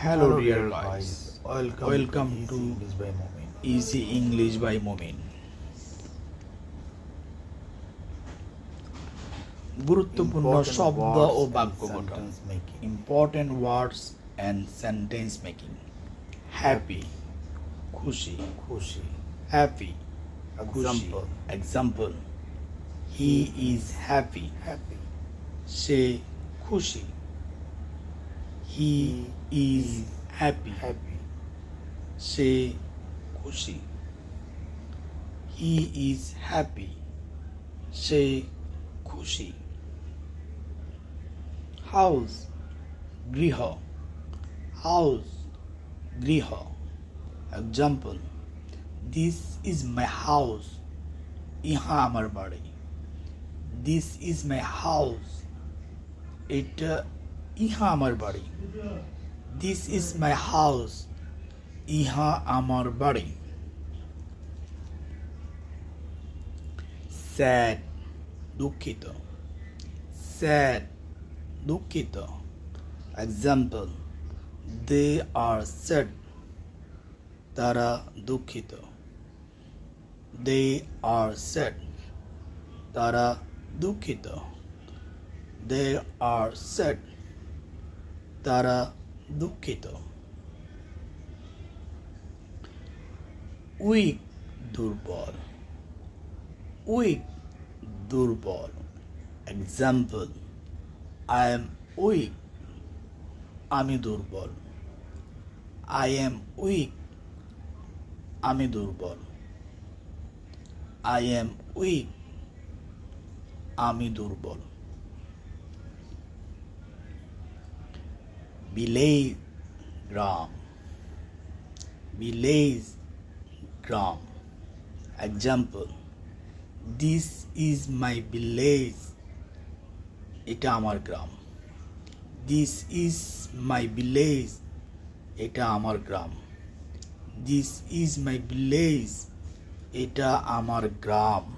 Hello, dear guys. Welcome to to English by Momin. Easy English by Momin. গুরুত্বপূর্ণ শব্দ ও বাক্য গঠন। Important words and sentence making. Happy, খুশি। Happy, Example. Example, he is happy, সে খুশি। He is happy, সে খুশি। হি ইজ হ্যাপি, সে খুশি। হাউস, গৃহ। হাউস, গৃহ। Example, this is my house, ইহা আমার বাড়ি। দিস ইজ মাই হাউস, এটা ইহা আমার বাড়ি। দিস ইজ মাই হাউস, ইহা আমার বাড়ি। স্যাড, দুঃখিত। স্যাড, দুঃখিত। এক্সাম্পল, দে আর স্যাড, তারা দুঃখিত। দে আর স্যাড, তারা দুঃখিত। দে আর স্যাড, তারা দুঃখিত। উইক, দুর্বল। উইক, দুর্বল। এক্সাম্পল, আই এম উইক, আমি দুর্বল। আই এম উইক, আমি দুর্বল। আই এম উইক, আমি দুর্বল। Village, gram. Village, gram. Example, this is my village, এটা আমার গ্রাম। দিস ইজ মাই ভিলেজ, এটা আমার গ্রাম। দিস ইজ মাই ভিলেজ, এটা আমার গ্রাম।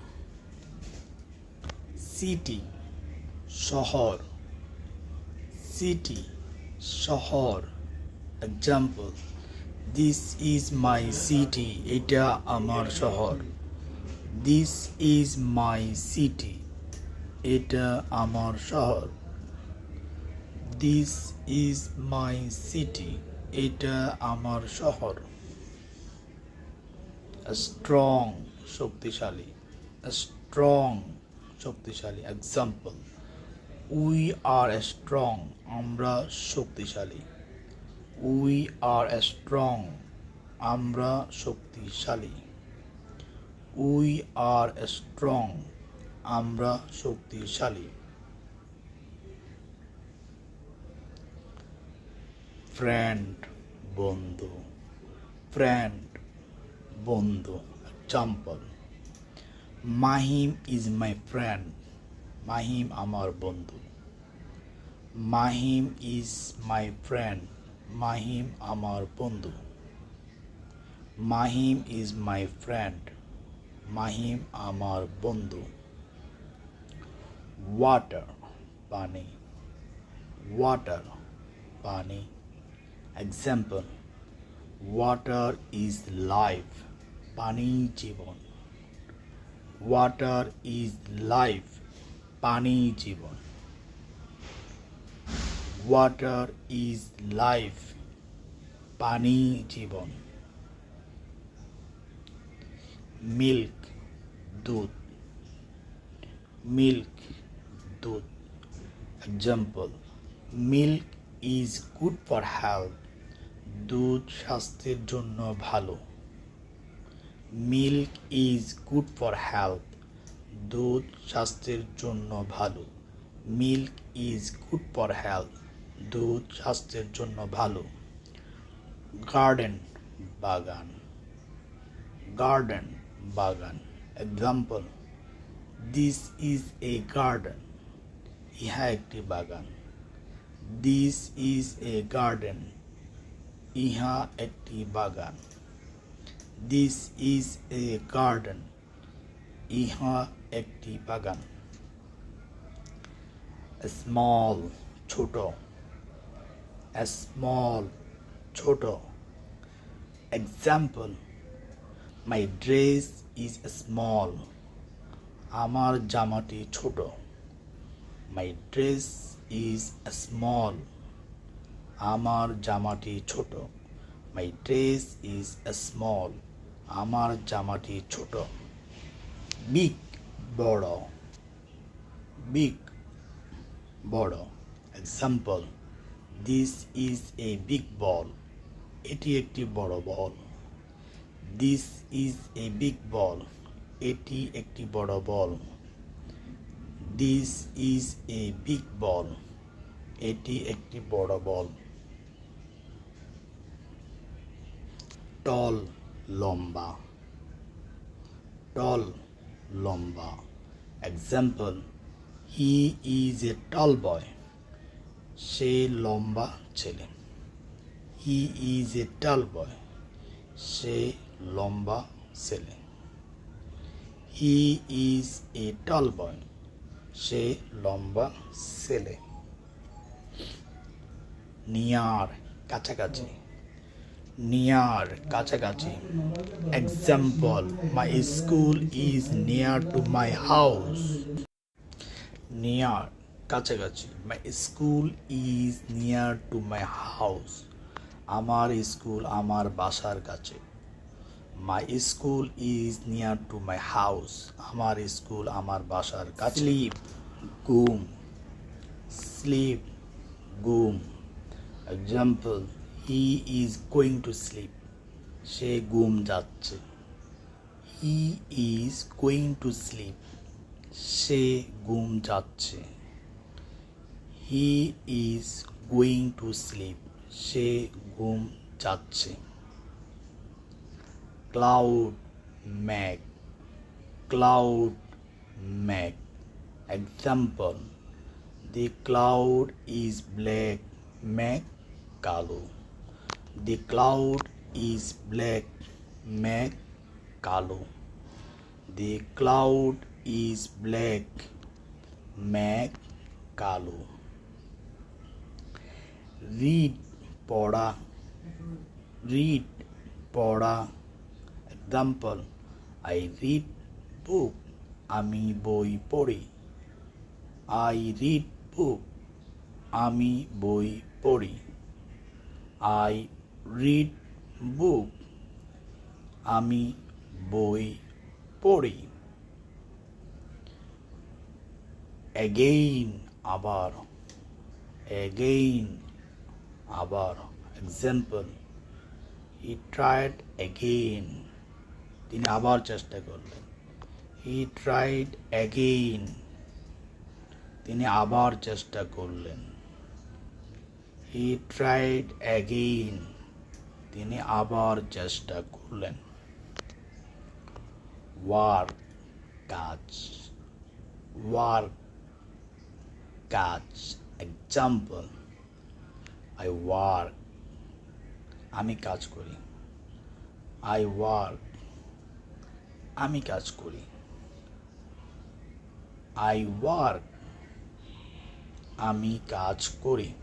সিটি, শহর। সিটি, শহর। Example, this is my city, এটা আমার শহর। দিস ইজ মাই সিটি, এটা আমার শহর। দিস ইজ মাই সিটি, এটা আমার শহর। স্ট্রং, শক্তিশালী। স্ট্রং, শক্তিশালী। এক্সাম্পল, উই আর স্ট্রং, আমরা শক্তিশালী। উই আর স্ট্রং, আমরা শক্তিশালী। উই আর স্ট্রং, আমরা শক্তিশালী। ফ্রেন্ড, বন্ধু। ফ্রেন্ড, বন্ধু। Example, Mahim is my friend, Mahim আমার বন্ধু। Mahim is my friend, Mahim আমার বন্ধু। Mahim is my friend, Mahim আমার বন্ধু। ওয়াটার, পানি। ওয়াটার, পানি। এক্সাম্পল, ওয়াটার ইজ লাইফ, পানি জীবন। ওয়াটার ইজ লাইফ, পানি জীবন। ওয়াটার ইজ লাইফ, পানি জীবন। মিল্ক, দুধ। মিল্ক, দুধ। Example, milk is good for health, দুধ স্বাস্থ্যের জন্য ভালো। Milk is good for health, দুধ স্বাস্থ্যের জন্য ভালো। Milk is good for health, দুধ স্বাস্থ্যের জন্য ভালো। গার্ডেন, বাগান। গার্ডেন, বাগান। Example, this is a garden, ইহা একটি বাগান। দিস ইজ এ গার্ডেন, ইহা একটি বাগান। দিস ইজ এ গার্ডেন, ইহা একটি বাগান। স্মল, ছোট। স্মল, ছোট। Example, my dress is small. আমার জামাটি ছোট। My dress is small. আমার জামাটি ছোট। My dress is small. আমার জামাটি ছোট। Big, বড়। Big, বড়। Example, this is a big ball. এটি একটি বড় বল। This is a big ball. এটি একটি বড় বল। This is a big ball. এটি একটি বড় বল। Tall, লম্বা। Tall, লম্বা। Example, he is a tall boy. সে লম্বা ছেলে। He is a tall boy. সে লম্বা ছেলে। He is a tall boy. সে লম্বা ছেলে। নিয়ার, কাছাকাছি। নিয়ার, কাছাকাছি। Example, my school is near to my house. Near, কাছাকাছি। My school is near to my house. আমার স্কুল আমার বাসার কাছে। My school is near to my house. আমার স্কুল আমার বাসার কাছে। Sleep, ঘুম। Sleep, ঘুম। Example, he is going to sleep. সে ঘুম যাচ্ছে। He is going to sleep. সে ঘুম যাচ্ছে। He is going to sleep. সে ঘুম যাচ্ছে। Cloud, মেঘ। Cloud, মেঘ। Example, the cloud is black. মেঘ কালো। The cloud is black. মেঘ কালো। The cloud is black. মেঘ কালো। Read, পড়া। Read, পড়া। Example, I read book. আমি বই পড়ি। I read book. আমি বই পড়ি। I read book. আমি বই পড়ি। Again, আবার। Again, আবার। Example, he tried again. তিনি আবার চেষ্টা করলেন। He tried again. তিনি আবার চেষ্টা করলেন। He tried again. তিনি আবার চেষ্টা করলেন। Work, কাজ। Work, কাজ। Example, I work. আমি কাজ করি। I work. আমি কাজ করি। I work. আমি কাজ করি।